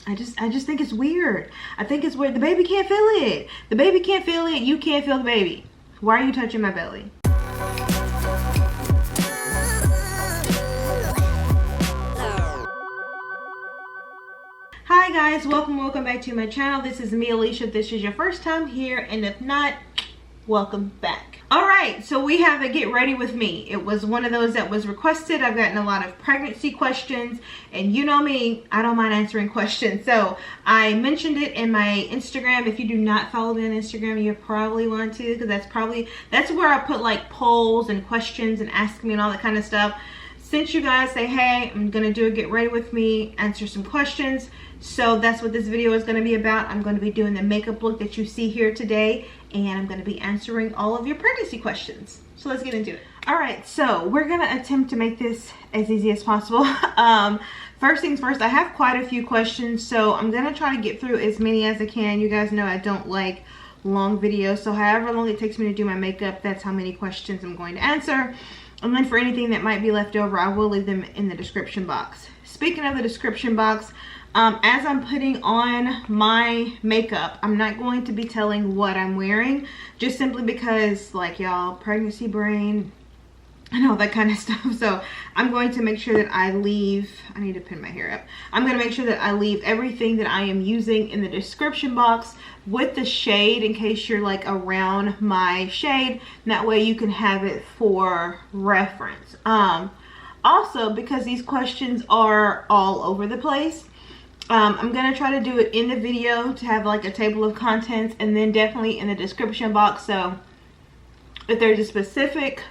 I just think it's weird. I think it's weird. The baby can't feel it. The baby can't feel it. You can't feel the baby. Why are you touching my belly? Hi guys, welcome back to my channel. This is me, Alicia. If this is your first time here, and if not, welcome back. Alright, so we have a get ready with me. It was one of those that was requested. I've gotten a lot of pregnancy questions, and you know me, I don't mind answering questions. So I mentioned it in my Instagram. If you do not follow me on Instagram, you probably want to, because that's where I put like polls and questions and ask me and all that kind of stuff. Since you guys say, hey, I'm gonna do a get ready with me, answer some questions, so that's what this video is going to be about. I'm going to be doing the makeup look that you see here today, and I'm going to be answering all of your pregnancy questions. So let's get into it. Alright, so we're going to attempt to make this as easy as possible. First things first, I have quite a few questions, so I'm going to try to get through as many as I can. You guys know I don't like long videos, so however long it takes me to do my makeup, that's how many questions I'm going to answer. And then for anything that might be left over, I will leave them in the description box. Speaking of the description box, as I'm putting on my makeup, I'm not going to be telling what I'm wearing, just simply because, like, y'all, pregnancy brain and all that kind of stuff. So I'm going to make sure that I need to pin my hair up. I'm going to make sure that I leave everything that I am using in the description box with the shade, in case you're like around my shade. And that way you can have it for reference. Also, because these questions are all over the place, I'm going to try to do it in the video to have like a table of contents, and then definitely in the description box. So if there's a specific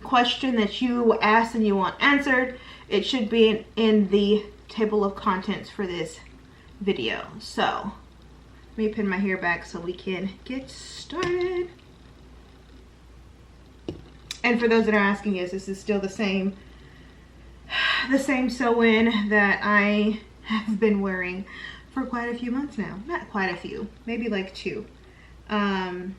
question that you asked and you want answered, it should be in the table of contents for this video. So let me pin my hair back so we can get started. And for those that are asking, yes, this is still the same sew-in that I have been wearing for quite a few months now. Not quite a few, maybe like 2. I'm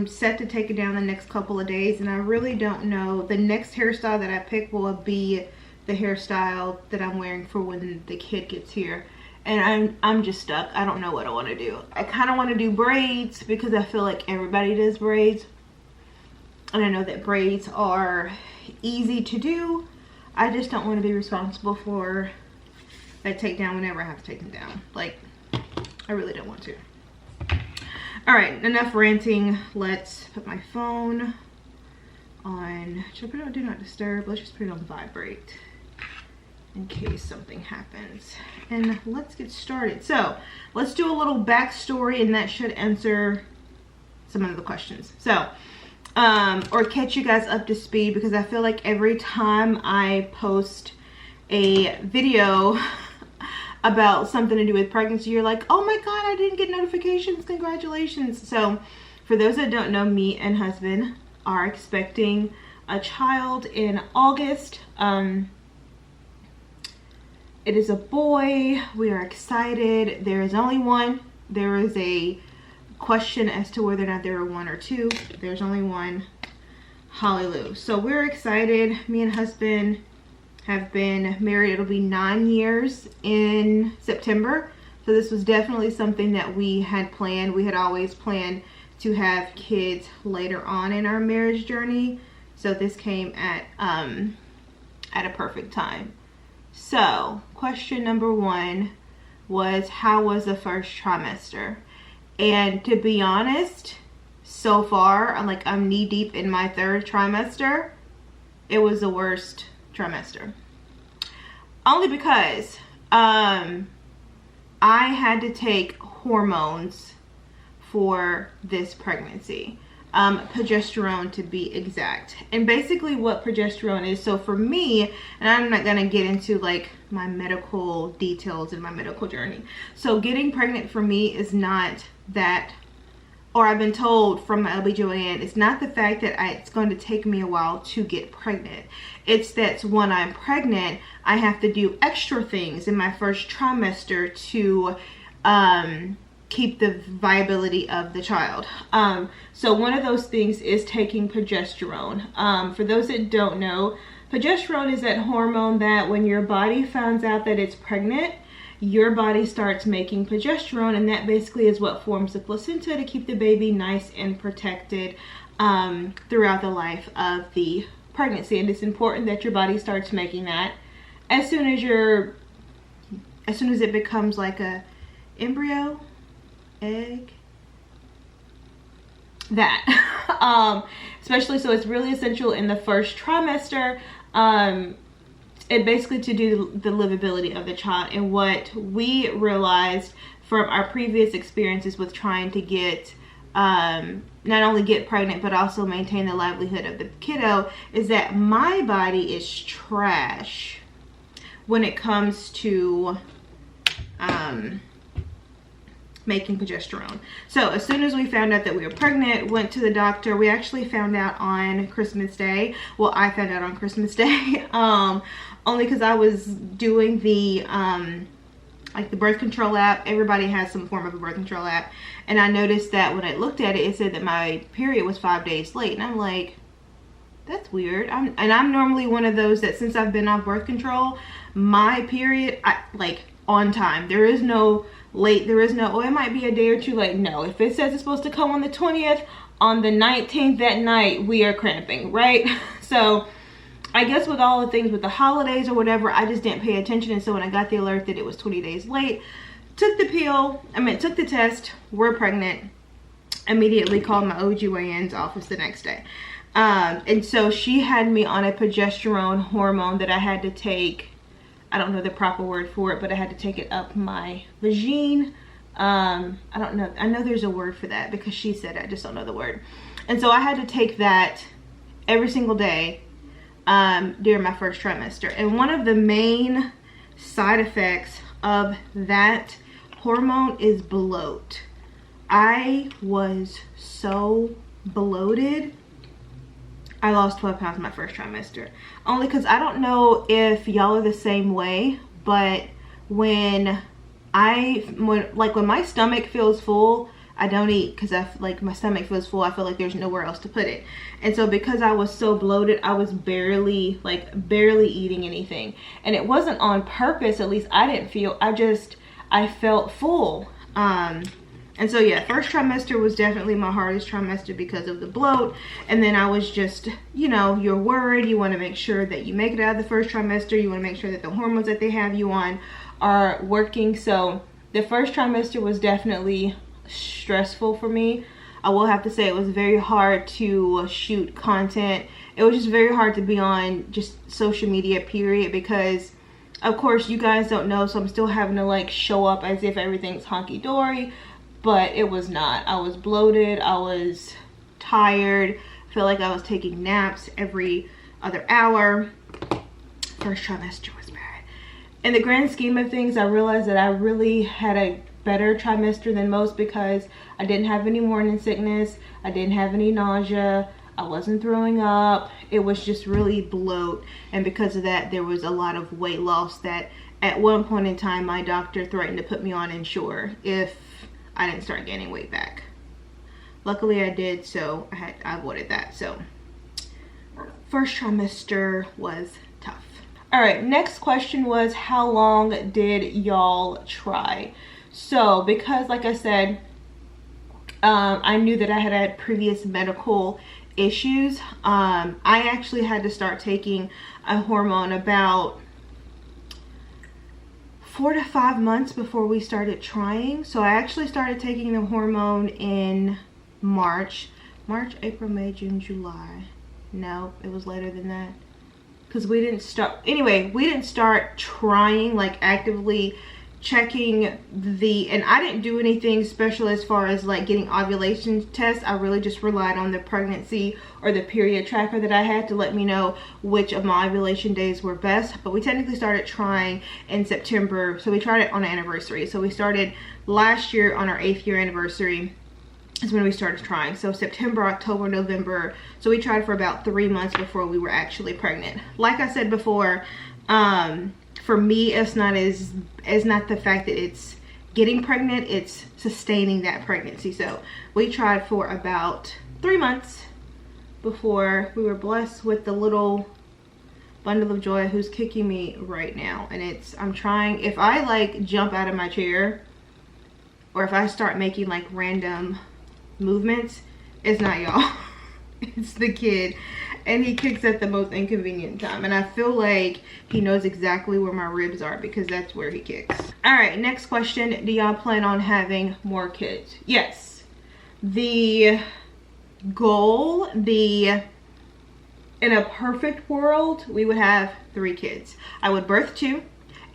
set to take it down the next couple of days, and I really don't know. The next hairstyle that I pick will be the hairstyle that I'm wearing for when the kid gets here. And I'm just stuck. I don't know what I want to do. I kind of want to do braids because I feel like everybody does braids, and I know that braids are easy to do. I just don't want to be responsible for that takedown whenever I have to take them down. Like, I really don't want to. Alright, enough ranting. Let's put my phone on. Should I put it on Do Not Disturb? Let's just put it on vibrate in case something happens. And let's get started. So, let's do a little backstory, and that should answer some of the questions. So, or catch you guys up to speed, because I feel like every time I post a video about something to do with pregnancy, you're like, oh my god, I didn't get notifications, congratulations. So for those that don't know, me and husband are expecting a child in August. It is a boy. We are excited. There is only one. There is a question as to whether or not there are 1 or 2. There's only one. Hallelujah. So we're excited. Me and husband have been married. It'll be 9 years in September. So this was definitely something that we had planned. We had always planned to have kids later on in our marriage journey. So this came at a perfect time. So question number 1 was, how was the first trimester? And to be honest, so far, I'm knee deep in my 3rd trimester. It was the worst trimester. Only because I had to take hormones for this pregnancy. Progesterone, to be exact. And basically what progesterone is, so for me, and I'm not gonna get into like my medical details in my medical journey. So getting pregnant for me is not that, or I've been told from my OBGYN, it's not the fact that it's going to take me a while to get pregnant. It's that when I'm pregnant, I have to do extra things in my first trimester to keep the viability of the child. So one of those things is taking progesterone. For those that don't know, progesterone is that hormone that when your body finds out that it's pregnant, your body starts making progesterone, and that basically is what forms the placenta to keep the baby nice and protected throughout the life of the pregnancy. And it's important that your body starts making that as soon as it becomes like a embryo, egg, that especially, so it's really essential in the first trimester, and basically to do the livability of the child. And what we realized from our previous experiences with trying to get not only get pregnant but also maintain the livelihood of the kiddo is that my body is trash when it comes to making progesterone. So as soon as we found out that we were pregnant, went to the doctor. We actually found out on Christmas Day. Well, I found out on Christmas Day only because I was doing the like the birth control app. Everybody has some form of a birth control app, and I noticed that when I looked at it, it said that my period was 5 days late, and I'm like, that's weird. I'm normally one of those that since I've been off birth control, my period, like on time. There is no late, there is no, oh, it might be a day or two late. No, if it says it's supposed to come on the 20th, on the 19th that night, we are cramping, right? So I guess with all the things with the holidays or whatever, I just didn't pay attention. And so when I got the alert that it was 20 days late, took the test, we're pregnant, immediately called my OGYN's office the next day. And so she had me on a progesterone hormone that I had to take. I don't know the proper word for it, but I had to take it up my vagine. I don't know. I know there's a word for that because she said it. I just don't know the word. And so I had to take that every single day during my first trimester. And one of the main side effects of that hormone is bloat. I was so bloated. I lost 12 pounds my first trimester. Only because I don't know if y'all are the same way, but when my stomach feels full, I don't eat because my stomach feels full. I feel like there's nowhere else to put it. And so because I was so bloated, I was barely eating anything. And it wasn't on purpose, at least I didn't feel, I felt full. And so yeah, first trimester was definitely my hardest trimester because of the bloat. And then I was just, you know, you're worried. You want to make sure that you make it out of the first trimester. You want to make sure that the hormones that they have you on are working. So the first trimester was definitely stressful for me. I will have to say it was very hard to shoot content. It was just very hard to be on just social media, period, because of course you guys don't know, so I'm still having to like show up as if everything's honky-dory. But it was not. I was bloated. I was tired. I felt like I was taking naps every other hour. First trimester was bad. In the grand scheme of things, I realized that I really had a better trimester than most because I didn't have any morning sickness. I didn't have any nausea. I wasn't throwing up. It was just really bloat. And because of that, there was a lot of weight loss that at one point in time, my doctor threatened to put me on Ensure if I didn't start gaining weight back. Luckily I did, so I avoided that. So first trimester was tough. All right, next question was, how long did y'all try? So because like I said, I knew that I had had previous medical issues. I actually had to start taking a hormone about 4 to 5 months before we started trying. So I actually started taking the hormone in March, April, May, June, July. No, it was later than that. Because we didn't start trying, like actively checking and I didn't do anything special as far as like getting ovulation tests. I really just relied on the pregnancy or the period tracker that I had to let me know which of my ovulation days were best. But we technically started trying in September, so we tried it on an anniversary. So we started last year on our 8th year anniversary is when we started trying. So September, October, November. So we tried for about 3 months before we were actually pregnant. Like I said before, for me, it's not the fact that it's getting pregnant, it's sustaining that pregnancy. So we tried for about 3 months before we were blessed with the little bundle of joy who's kicking me right now. And I'm trying, if I like jump out of my chair or if I start making like random movements, it's not y'all. It's the kid. And he kicks at the most inconvenient time. And I feel like he knows exactly where my ribs are because that's where he kicks. All right, next question. Do y'all plan on having more kids? Yes. The goal, in a perfect world, we would have 3 kids. I would birth 2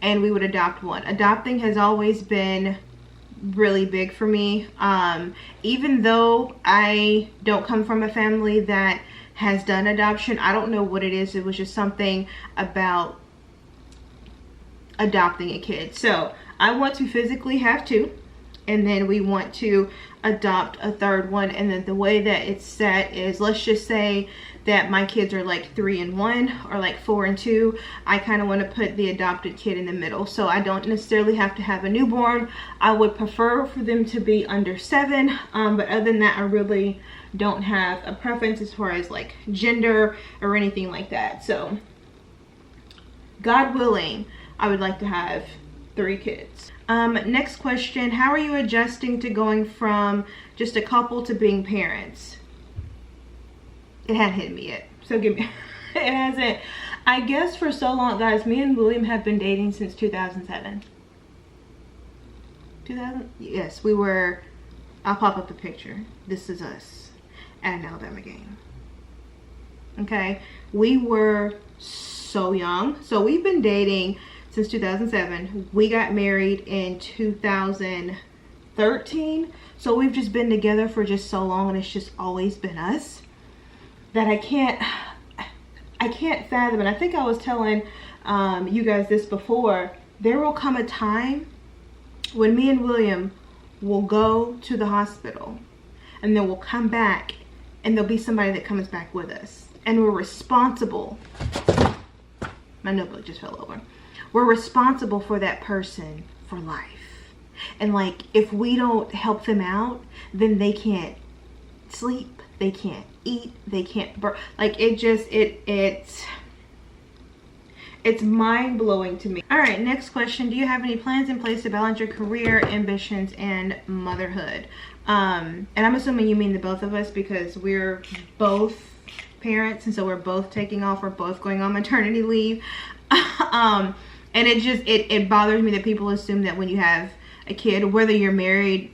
and we would adopt 1. Adopting has always been really big for me. Even though I don't come from a family that has done adoption, I don't know what it is. It was just something about adopting a kid. So I want to physically have 2, and then we want to adopt a 3rd one. And then the way that it's set is, let's just say that my kids are like 3 and 1 or like 4 and 2. I kind of want to put the adopted kid in the middle, so I don't necessarily have to have a newborn. I would prefer for them to be under 7, but other than that, I really don't have a preference as far as like gender or anything like that. So God willing, I would like to have 3 kids. Next question, how are you adjusting to going from just a couple to being parents? It hadn't hit me yet, so give me it hasn't. I guess for so long, guys, me and William have been dating since 2007. Yes, we were, I'll pop up a picture. This is us at an Alabama game. Okay, we were so young. So we've been dating since 2007. We got married in 2013. So we've just been together for just so long, and it's just always been us that I can't fathom. And I think I was telling you guys this before. There will come a time when me and William will go to the hospital, and then we'll come back, and there'll be somebody that comes back with us, and we're responsible. My notebook just fell over. We're responsible for that person for life. And like, if we don't help them out, then they can't sleep, they can't eat, they can't burn. Like, it's mind-blowing to me. All right, next question. Do you have any plans in place to balance your career ambitions and motherhood? And I'm assuming you mean the both of us, because we're both parents, and so we're both taking off, we're both going on maternity leave. And it bothers me that people assume that when you have a kid, whether you're married,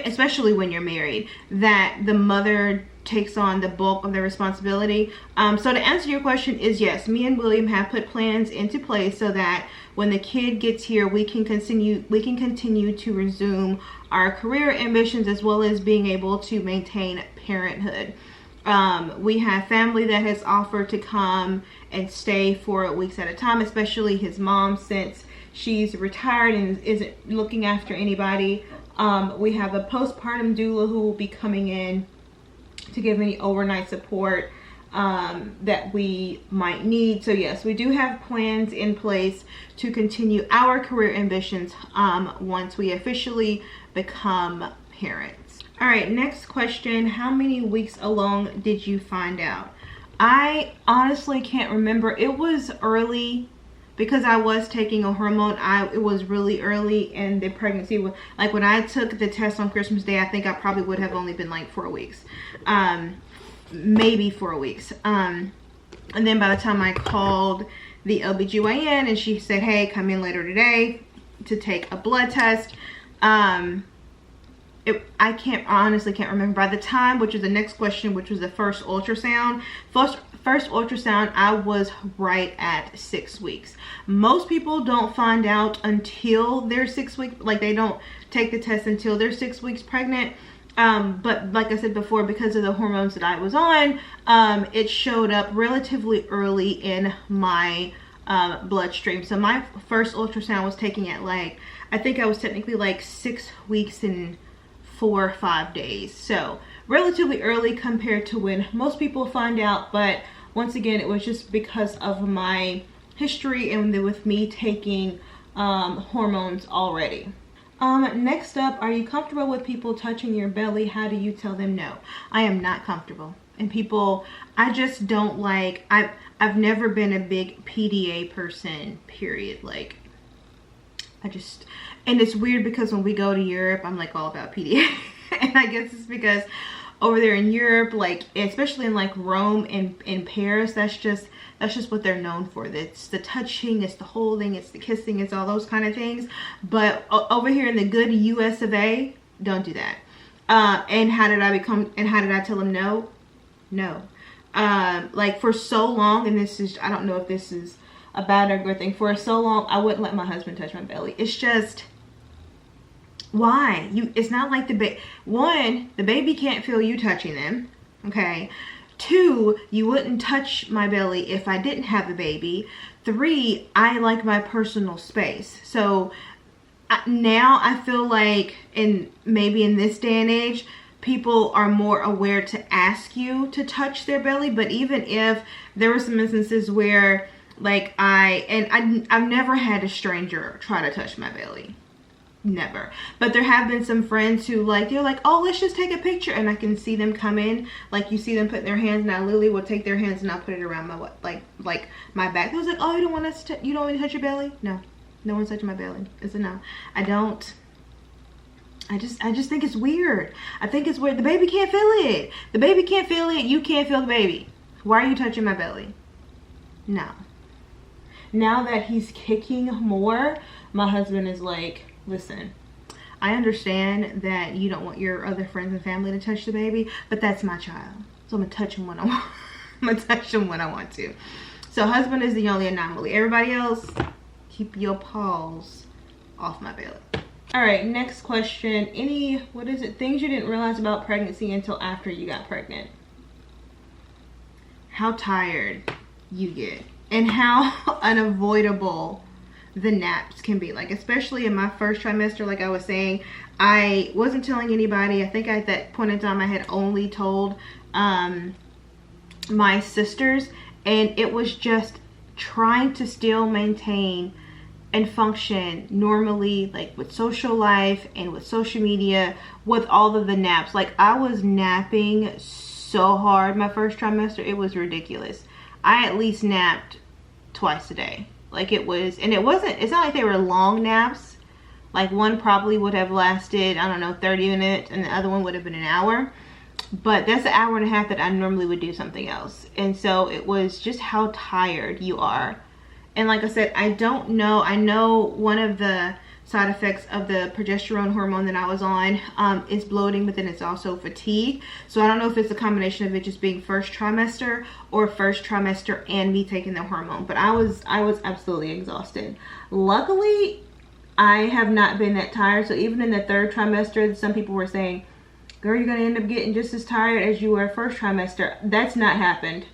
especially when you're married, that the mother takes on the bulk of the responsibility. So to answer your question is yes, me and William have put plans into place so that when the kid gets here, we can continue to resume our career ambitions, as well as being able to maintain parenthood. We have family that has offered to come and stay for weeks at a time, especially his mom, since she's retired and isn't looking after anybody. We have a postpartum doula who will be coming in to give any overnight support that we might need. So yes, we do have plans in place to continue our career ambitions once we officially become parents. All right, next question. How many weeks along did you find out? I honestly can't remember. It was early because I was taking a hormone. It was really early in the pregnancy. Like when I took the test on Christmas Day, I think I probably would have only been like 4 weeks. Maybe 4 weeks. And then by the time I called the OBGYN and she said, hey, come in later today to take a blood test. I honestly can't remember. By the time, which is the next question, which was the first ultrasound, first ultrasound, I was right at 6 weeks. Most people don't find out until they're 6 weeks, like they don't take the test until they're 6 weeks pregnant. But like I said before, because of the hormones that I was on, it showed up relatively early in my bloodstream. So my first ultrasound was taken at like, I think I was technically like 6 weeks and 4 or 5 days. So relatively early compared to when most people find out. But once again, it was just because of my history and with me taking hormones already. Next up, are you comfortable with people touching your belly? How do you tell them no? I am not comfortable. And people, I just don't like, I've never been a big PDA person, period. Like, and it's weird because when we go to Europe, I'm like all about PDA. And I guess it's because over there in Europe, like, especially in like Rome and Paris, that's just what they're known for. It's the touching, it's the holding, it's the kissing, it's all those kind of things. But over here in the good US of A, don't do that. And how did I tell him no? No. Like for so long, and this is, I don't know if this is a bad or good thing, for so long I wouldn't let my husband touch my belly. It's just, why? It's not like the baby can't feel you touching them, okay? 2, you wouldn't touch my belly if I didn't have a baby. 3, I like my personal space. So now I feel like, maybe in this day and age, people are more aware to ask you to touch their belly. But even if there were some instances where, like, I've never had a stranger try to touch my belly. Never. But there have been some friends who, like, they're like, oh, let's just take a picture, and I can see them come in, like, you see them putting their hands, and I literally will take their hands and I'll put it around my like my back. I was like, oh, you don't want me to touch your belly? No one's touching my belly. It's a no. I just think it's weird. I think it's weird. The baby can't feel it. The baby can't feel it. You can't feel the baby. Why are you touching my belly? No. Now that he's kicking more, my husband is like, listen, I understand that you don't want your other friends and family to touch the baby, but that's my child. So I'm gonna touch him when I want. I'm gonna touch him when I want to. So husband is the only anomaly. Everybody else, keep your paws off my belly. All right, next question. Things you didn't realize about pregnancy until after you got pregnant? How tired you get and how unavoidable the naps can be. Like, especially in my first trimester, like I was saying, I wasn't telling anybody. I think at that point in time I had only told my sisters, and it was just trying to still maintain and function normally, like with social life and with social media, with all of the naps. Like, I was napping so hard my first trimester, it was ridiculous. I at least napped twice a day. Like, it's not like they were long naps. Like, one probably would have lasted, I don't know, 30 minutes, and the other one would have been an hour. But that's an hour and a half that I normally would do something else. And so it was just how tired you are. And like I said, I don't know. I know one of the side effects of the progesterone hormone that I was on is bloating, but then it's also fatigue. So I don't know if it's a combination of it just being first trimester or first trimester and me taking the hormone. But I was absolutely exhausted. Luckily, I have not been that tired. So even in the third trimester, some people were saying, girl, you're going to end up getting just as tired as you were first trimester. That's not happened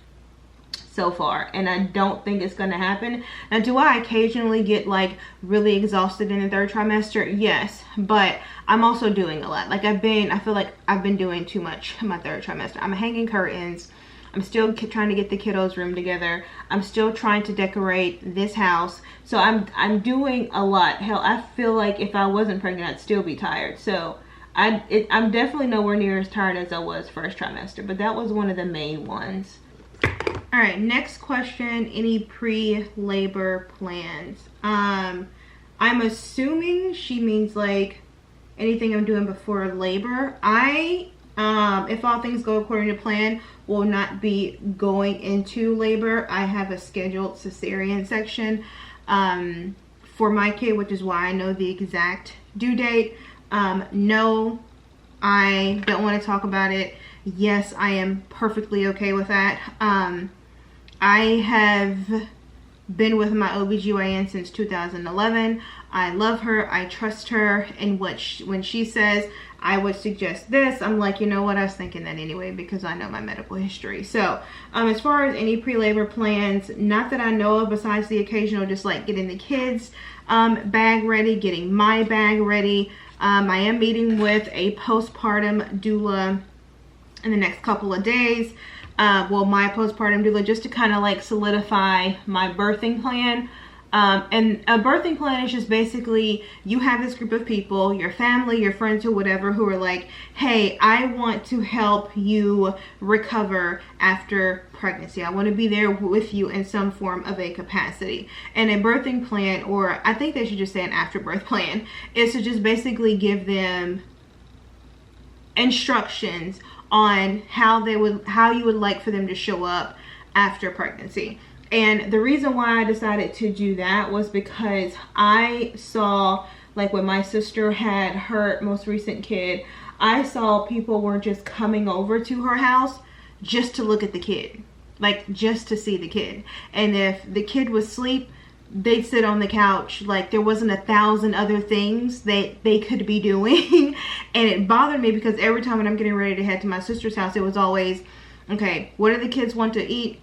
so far, and I don't think it's going to happen. Now, do I occasionally get like really exhausted in the third trimester? Yes, but I'm also doing a lot. Like, I feel like I've been doing too much in my third trimester. I'm hanging curtains. I'm still trying to get the kiddos' room together. I'm still trying to decorate this house. So I'm doing a lot. Hell, I feel like if I wasn't pregnant, I'd still be tired. So I'm definitely nowhere near as tired as I was first trimester, but that was one of the main ones. All right, next question. Any pre-labor plans? I'm assuming she means like anything I'm doing before labor. If all things go according to plan, will not be going into labor. I have a scheduled cesarean section for my kid, which is why I know the exact due date. No, I don't want to talk about it. Yes, I am perfectly okay with that. I have been with my OBGYN since 2011. I love her. I trust her. And when she says, I would suggest this, I'm like, you know what? I was thinking that anyway, because I know my medical history. So as far as any pre-labor plans, not that I know of, besides the occasional, just like getting the kids bag ready, getting my bag ready. I am meeting with a postpartum doula in the next couple of days. My postpartum doula, just to kind of like solidify my birthing plan. And a birthing plan is just basically you have this group of people, your family, your friends, or whatever, who are like, hey, I want to help you recover after pregnancy. I want to be there with you in some form of a capacity. And a birthing plan, or I think they should just say an afterbirth plan, is to just basically give them instructions on how you would like for them to show up after pregnancy. And the reason why I decided to do that was because I saw, like when my sister had her most recent kid, I saw people were just coming over to her house just to look at the kid, like just to see the kid. And if the kid was asleep, they'd sit on the couch like there wasn't 1,000 other things that they could be doing. And it bothered me because every time when I'm getting ready to head to my sister's house, it was always, okay, what do the kids want to eat?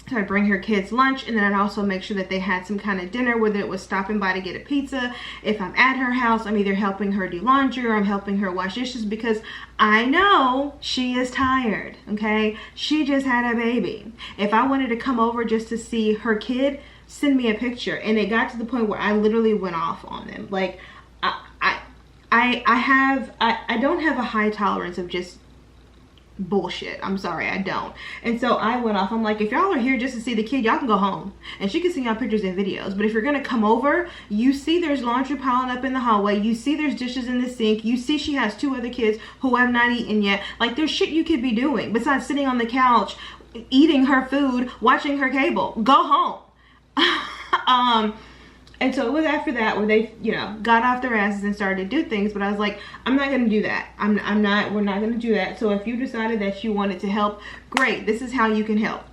So I'd bring her kids lunch, and then I'd also make sure that they had some kind of dinner, whether it was stopping by to get a pizza. If I'm at her house, I'm either helping her do laundry or I'm helping her wash dishes, because I know she is tired, okay? She just had a baby. If I wanted to come over just to see her kid, send me a picture. And it got to the point where I literally went off on them. Like, I don't have a high tolerance of just bullshit. I'm sorry, I don't. And so I went off. I'm like, if y'all are here just to see the kid, y'all can go home and she can see y'all pictures and videos. But if you're gonna come over, you see there's laundry piling up in the hallway, you see there's dishes in the sink, you see she has 2 other kids who have not eaten yet. Like, there's shit you could be doing besides sitting on the couch eating her food, watching her cable. Go home. And so it was after that where they, you know, got off their asses and started to do things. But I was like, I'm not going to do that. We're not going to do that. So if you decided that you wanted to help, great. This is how you can help.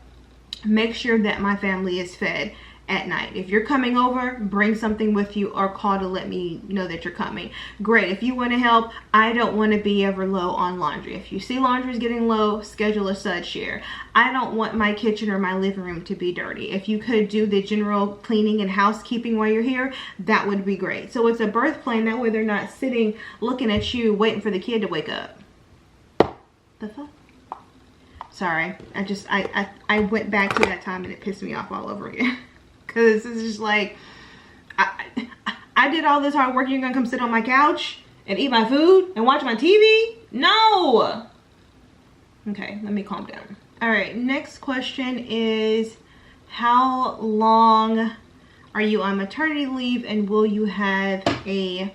Make sure that my family is fed at night. If you're coming over, bring something with you or call to let me know that you're coming. Great. If you want to help, I don't want to be ever low on laundry. If you see laundry is getting low, schedule a sud share. I don't want my kitchen or my living room to be dirty. If you could do the general cleaning and housekeeping while you're here, that would be great. So it's a birth plan. That way they're not sitting looking at you waiting for the kid to wake up. The fuck? Sorry. I went back to that time and it pissed me off all over again. Because it's just like, I did all this hard work. You're going to come sit on my couch and eat my food and watch my TV? No. Okay, let me calm down. All right, next question is, how long are you on maternity leave and will you have a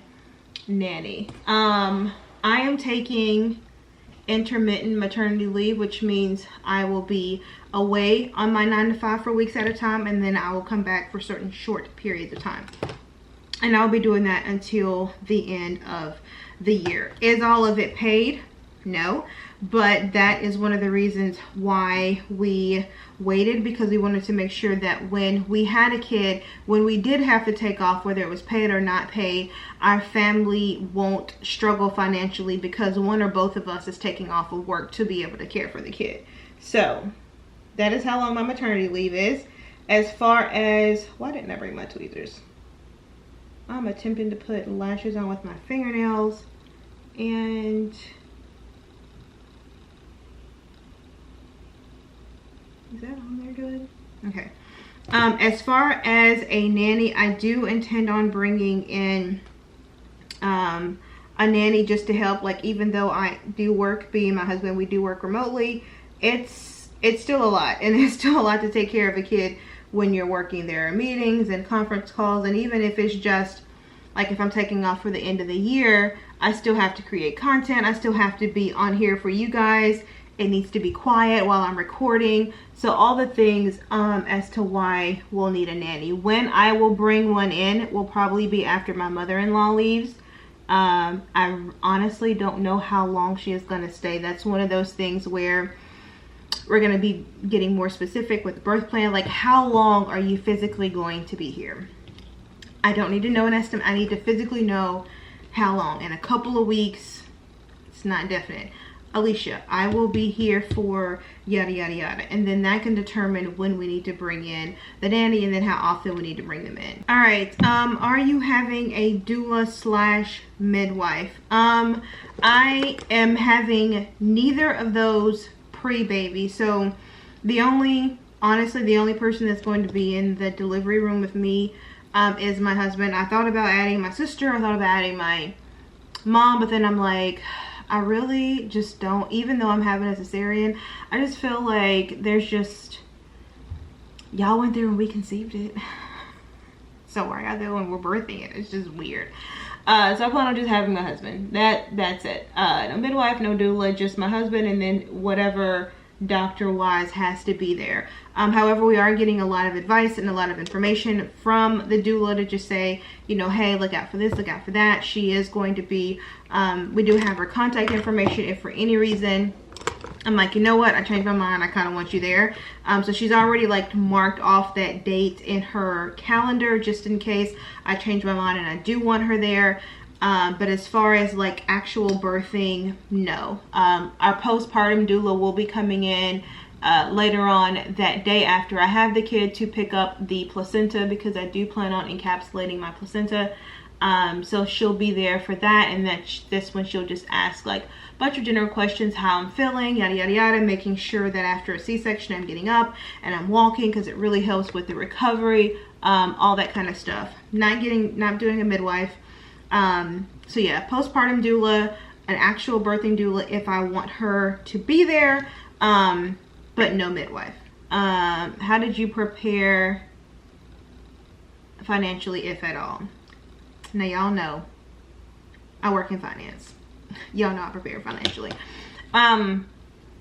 nanny? I am taking intermittent maternity leave, which means I will be away on my 9 to 5 for weeks at a time, and then I will come back for certain short periods of time, and I'll be doing that until the end of the year. Is all of it paid? No, but that is one of the reasons why we waited, because we wanted to make sure that when we had a kid, when we did have to take off, whether it was paid or not paid, our family won't struggle financially because one or both of us is taking off of work to be able to care for the kid. So that is how long my maternity leave is. As far as, why didn't I bring my tweezers? I'm attempting to put lashes on with my fingernails, and is that on there good? Okay. As far as a nanny, I do intend on bringing in a nanny just to help. Like, even though I do work, me and my husband, we do work remotely, it's still a lot, and it's still a lot to take care of a kid when you're working. There are meetings and conference calls, and even if it's just like if I'm taking off for the end of the year, I still have to create content. I still have to be on here for you guys. It needs to be quiet while I'm recording. So all the things as to why we'll need a nanny. When I will bring one in will probably be after my mother-in-law leaves. I honestly don't know how long she is going to stay. That's one of those things where we're going to be getting more specific with the birth plan. Like, how long are you physically going to be here? I don't need to know an estimate. I need to physically know how long. In a couple of weeks, it's not definite. Alicia, I will be here for yada yada yada, and then that can determine when we need to bring in the nanny and then how often we need to bring them in. All right, are you having a doula slash midwife? I am having neither of those pre-baby. So honestly the only person that's going to be in the delivery room with me is my husband. I thought about adding my sister. I thought about adding my mom, but then I'm like, I really just don't, even though I'm having a cesarean, I just feel like there's just, y'all went there when we conceived it. So why are they when we're birthing it? It's just weird. So I plan on just having my husband. That's it. No midwife, no doula, just my husband, and then whatever doctor-wise has to be there. However, we are getting a lot of advice and a lot of information from the doula to just say, you know, hey, look out for this, look out for that. She is going to be, we do have her contact information if for any reason I'm like, you know what, I changed my mind, I kind of want you there. So she's already like marked off that date in her calendar just in case I change my mind and I do want her there. But as far as like actual birthing, no. Our postpartum doula will be coming in later on that day after I have the kid to pick up the placenta, because I do plan on encapsulating my placenta. So she'll be there for that, and this one she'll just ask like a bunch of general questions, how I'm feeling, yada yada yada, making sure that after a C-section I'm getting up and I'm walking, because it really helps with the recovery, all that kind of stuff. Not doing a midwife. So yeah, postpartum doula, an actual birthing doula if I want her to be there, but no midwife. How did you prepare financially, if at all? Now y'all know I work in finance. Y'all know I prepare financially.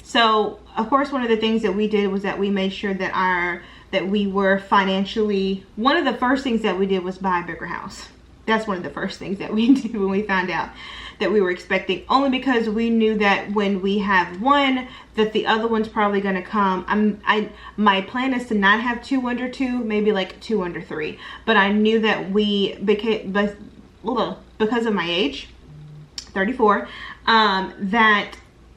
So of course one of the things that we did was that we made sure that we were financially, one of the first things that we did was buy a bigger house. That's one of the first things that we did when we found out that we were expecting, only because we knew that when we have one, that the other one's probably going to come. My plan is to not have 2 under 2, maybe like 2 under 3. But I knew that because of my age, 34, that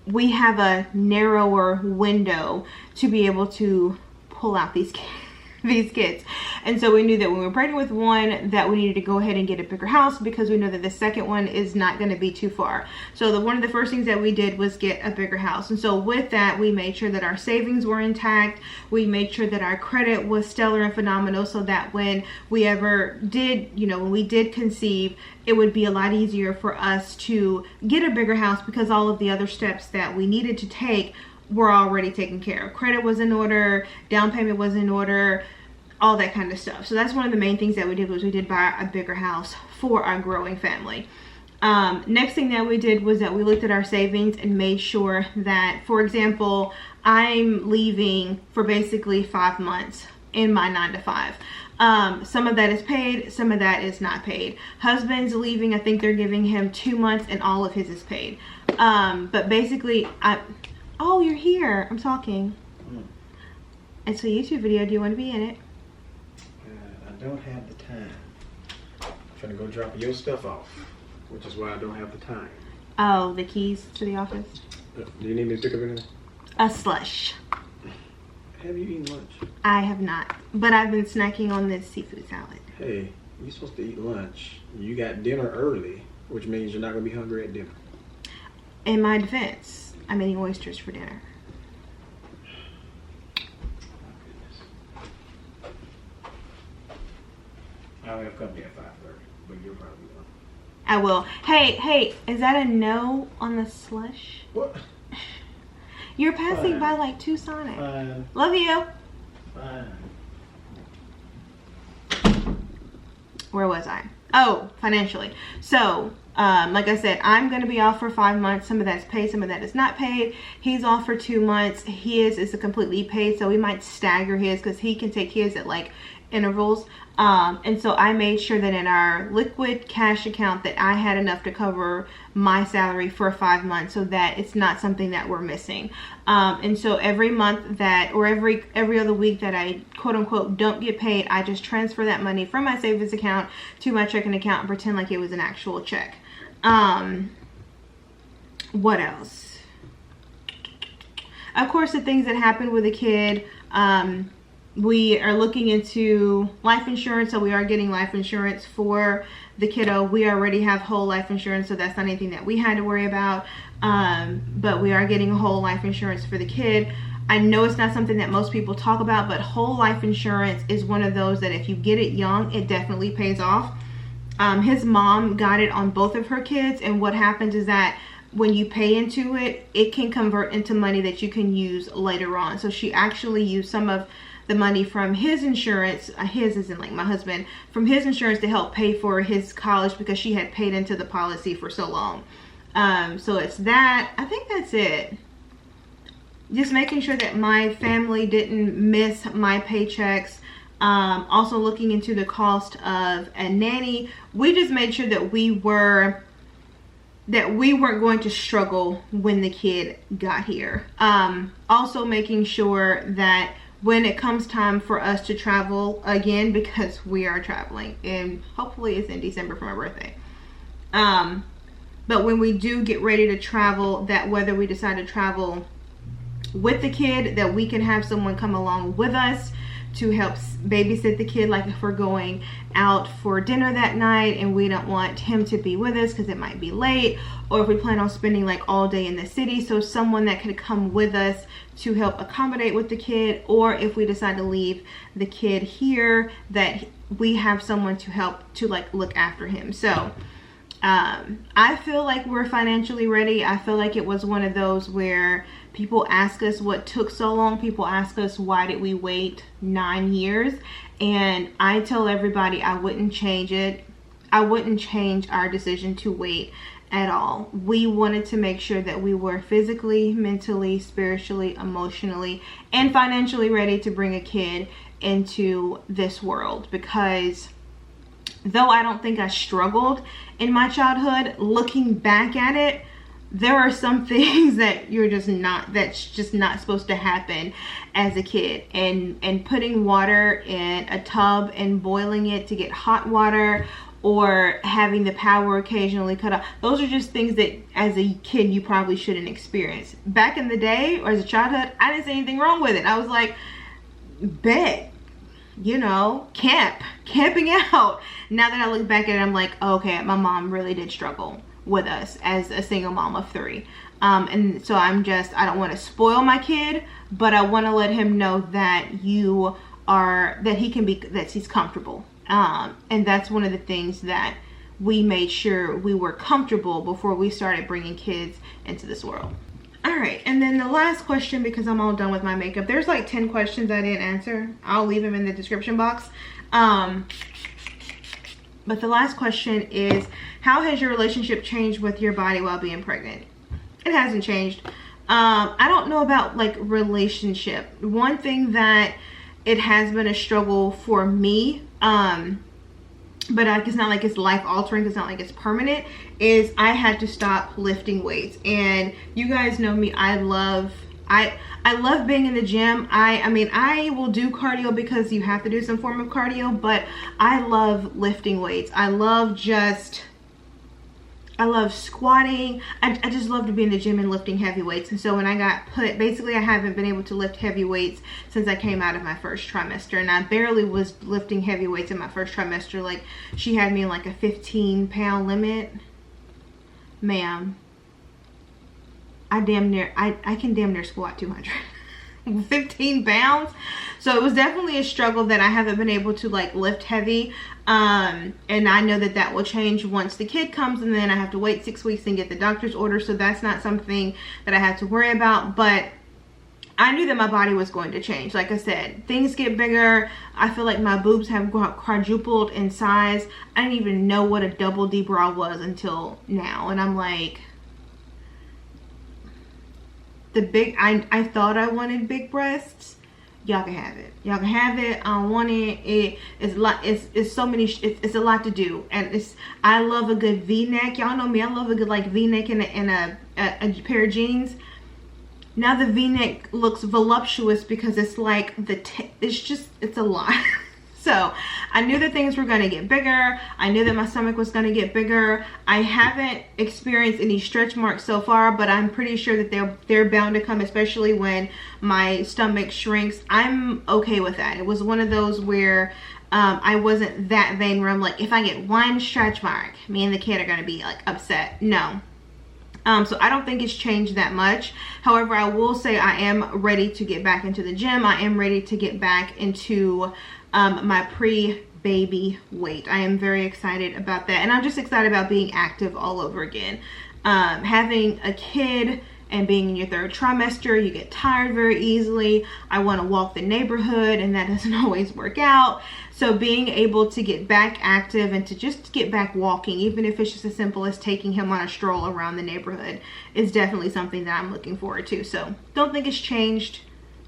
we have a narrower window to be able to pull out these kids. And so we knew that when we were pregnant with one, that we needed to go ahead and get a bigger house, because we know that the second one is not going to be too far. So one of the first things that we did was get a bigger house. And so with that, we made sure that our savings were intact. We made sure that our credit was stellar and phenomenal, so that when we ever did, when we did conceive, it would be a lot easier for us to get a bigger house, because all of the other steps that we needed to take were already taken care of. Credit was in order, down payment was in order, all that kind of stuff. So that's one of the main things that we did, was we did buy a bigger house for our growing family. Next thing that we did was that we looked at our savings and made sure that, for example, I'm leaving for basically 5 months in my 9 to 5. Some of that is paid, some of that is not paid. Husband's leaving, I think they're giving him 2 months, and all of his is paid. But basically, oh, you're here, I'm talking. It's a YouTube video, do you want to be in it? I don't have the time. I'm trying to go drop your stuff off, which is why I don't have the time. Oh, the keys to the office? Do you need me to pick up anything? A slush. Have you eaten lunch? I have not, but I've been snacking on this seafood salad. Hey, you're supposed to eat lunch. You got dinner early, which means you're not going to be hungry at dinner. In my defense, I'm eating oysters for dinner. I'll have company at 5:30, but you're probably going. I will. Hey, is that a no on the slush? What? You're passing Fine. by like two Sonic. Fine. Love you. Fine. Where was I? Oh, financially. So, like I said, I'm going to be off for 5 months. Some of that's paid, some of that is not paid. He's off for 2 months. His is completely paid, so we might stagger his, because he can take his at like intervals. And so I made sure that in our liquid cash account that I had enough to cover my salary for 5 months, so that it's not something that we're missing. And so every month that, or every other week that I quote unquote don't get paid, I just transfer that money from my savings account to my checking account and pretend like it was an actual check. What else? Of course, the things that happen with a kid, we are looking into life insurance, so we are getting life insurance for the kiddo. We already have whole life insurance, so that's not anything that we had to worry about. But we are getting a whole life insurance for the kid. I know it's not something that most people talk about, but whole life insurance is one of those that if you get it young, it definitely pays off. His mom got it on both of her kids, and what happens is that when you pay into it, it can convert into money that you can use later on. So she actually used some of the money from his insurance, his isn't like my husband, from his insurance to help pay for his college because she had paid into the policy for so long. So it's that. I think that's it. Just making sure that my family didn't miss my paychecks. Also looking into the cost of a nanny. We just made sure that we weren't going to struggle when the kid got here. Also making sure that when it comes time for us to travel again, because we are traveling, and hopefully it's in December for my birthday. But when we do get ready to travel, that whether we decide to travel with the kid, that we can have someone come along with us to help babysit the kid, like if we're going out for dinner that night and we don't want him to be with us because it might be late, or if we plan on spending like all day in the city, so someone that could come with us to help accommodate with the kid, or if we decide to leave the kid here, that we have someone to help to like look after him. So I feel like we're financially ready. I feel like it was one of those where people ask us what took so long. People ask us, why did we wait 9 years? And I tell everybody I wouldn't change it. I wouldn't change our decision to wait at all. We wanted to make sure that we were physically, mentally, spiritually, emotionally, and financially ready to bring a kid into this world, because though I don't think I struggled in my childhood, looking back at it, there are some things that that's just not supposed to happen as a kid. And putting water in a tub and boiling it to get hot water, or having the power occasionally cut off, those are just things that as a kid you probably shouldn't experience. Back in the day, or as a childhood, I didn't see anything wrong with it. I was like, bet, you know, camping out. Now that I look back at it, I'm like, oh, okay, my mom really did struggle with us as a single mom of 3. And so I don't want to spoil my kid, but I want to let him know that he's comfortable. And that's one of the things that we made sure we were comfortable before we started bringing kids into this world. All right, and then the last question, because I'm all done with my makeup. There's like 10 questions I didn't answer. I'll leave them in the description box. But the last question is, how has your relationship changed with your body while being pregnant? It hasn't changed. I don't know about like relationship. One thing that it has been a struggle for me, but it's not like it's life altering, it's not like it's permanent, is I had to stop lifting weights. And you guys know me, I love being in the gym. I mean, I will do cardio because you have to do some form of cardio, but I love lifting weights. I love squatting. I just love to be in the gym and lifting heavy weights. And so when I got basically I haven't been able to lift heavy weights since I came out of my first trimester. And I barely was lifting heavy weights in my first trimester. Like, she had me in like a 15-pound limit. Ma'am, I can damn near squat 200. 15 pounds. So it was definitely a struggle that I haven't been able to like lift heavy. And I know that will change once the kid comes, and then I have to wait 6 weeks and get the doctor's order. So that's not something that I have to worry about. But I knew that my body was going to change. Like I said, things get bigger. I feel like my boobs have quadrupled in size. I didn't even know what a double D bra was until now. And I'm like, I thought I wanted big breasts. Y'all can have it. Y'all can have it. I don't want it. It's a lot to do. And I love a good V-neck. Y'all know me. I love a good like V-neck and a pair of jeans. Now the V-neck looks voluptuous because it's like it's a lot. So I knew that things were going to get bigger. I knew that my stomach was going to get bigger. I haven't experienced any stretch marks so far, but I'm pretty sure that they're bound to come, especially when my stomach shrinks. I'm okay with that. It was one of those where I wasn't that vain where I'm like, if I get one stretch mark, me and the kid are going to be like upset. No. So I don't think it's changed that much. However, I will say I am ready to get back into the gym. I am ready to get back into my pre-baby weight. I am very excited about that. And I'm just excited about being active all over again. Having a kid and being in your third trimester, you get tired very easily. I want to walk the neighborhood and that doesn't always work out. So being able to get back active and to just get back walking, even if it's just as simple as taking him on a stroll around the neighborhood, is definitely something that I'm looking forward to. So don't think it's changed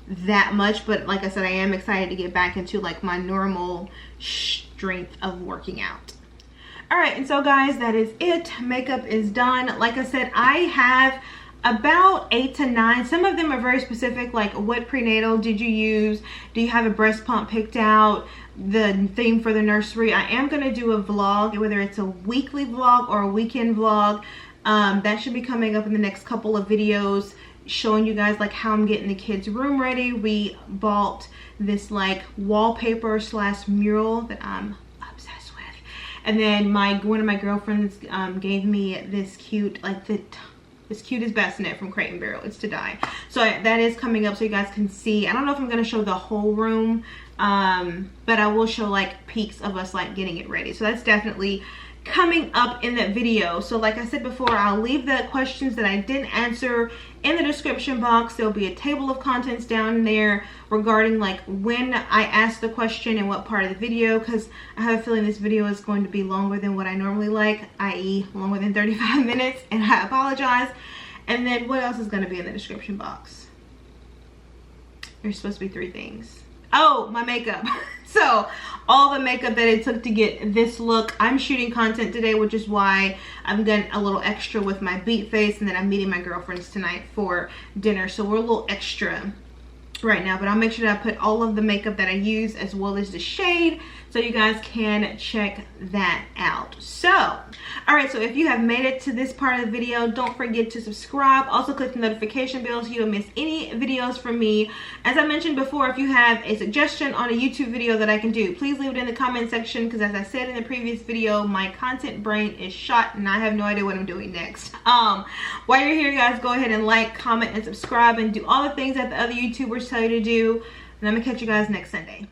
that much, but like I said, I am excited to get back into like my normal strength of working out. All right, and so guys, that is it. Makeup is done. Like I said, I have about 8 to 9. Some of them are very specific, like what prenatal did you use? Do you have a breast pump picked out? The theme for the nursery. I am going to do a vlog, whether it's a weekly vlog or a weekend vlog. That should be coming up in the next couple of videos, showing you guys like how I'm getting the kids' room ready. We bought this like wallpaper / mural that I'm obsessed with. And then one of my girlfriends gave me this cute, like this cutest bassinet from Crate & Barrel. It's to die. So that is coming up so you guys can see. I don't know if I'm going to show the whole room, but I will show like peeks of us like getting it ready. So that's definitely coming up in that video. So like I said before, I'll leave the questions that I didn't answer in the description box. There'll be a table of contents down there regarding like when I asked the question and what part of the video, because I have a feeling this video is going to be longer than what I normally like, i.e. longer than 35 minutes, and I apologize. And then what else is going to be in the description box? There's supposed to be 3 things. Oh, my makeup. So all the makeup that it took to get this look. I'm shooting content today, which is why I'm getting a little extra with my beat face, and then I'm meeting my girlfriends tonight for dinner. So we're a little extra right now, but I'll make sure that I put all of the makeup that I use as well as the shade so you guys can check that out. So all right, so if you have made it to this part of the video, don't forget to subscribe. Also click the notification bell so you don't miss any videos from me. As I mentioned before, if you have a suggestion on a YouTube video that I can do, please leave it in the comment section, because as I said in the previous video, my content brain is shot and I have no idea what I'm doing next. While you're here, guys, go ahead and like, comment, and subscribe, and do all the things that the other YouTubers tell you to do. And I'm gonna catch you guys next Sunday.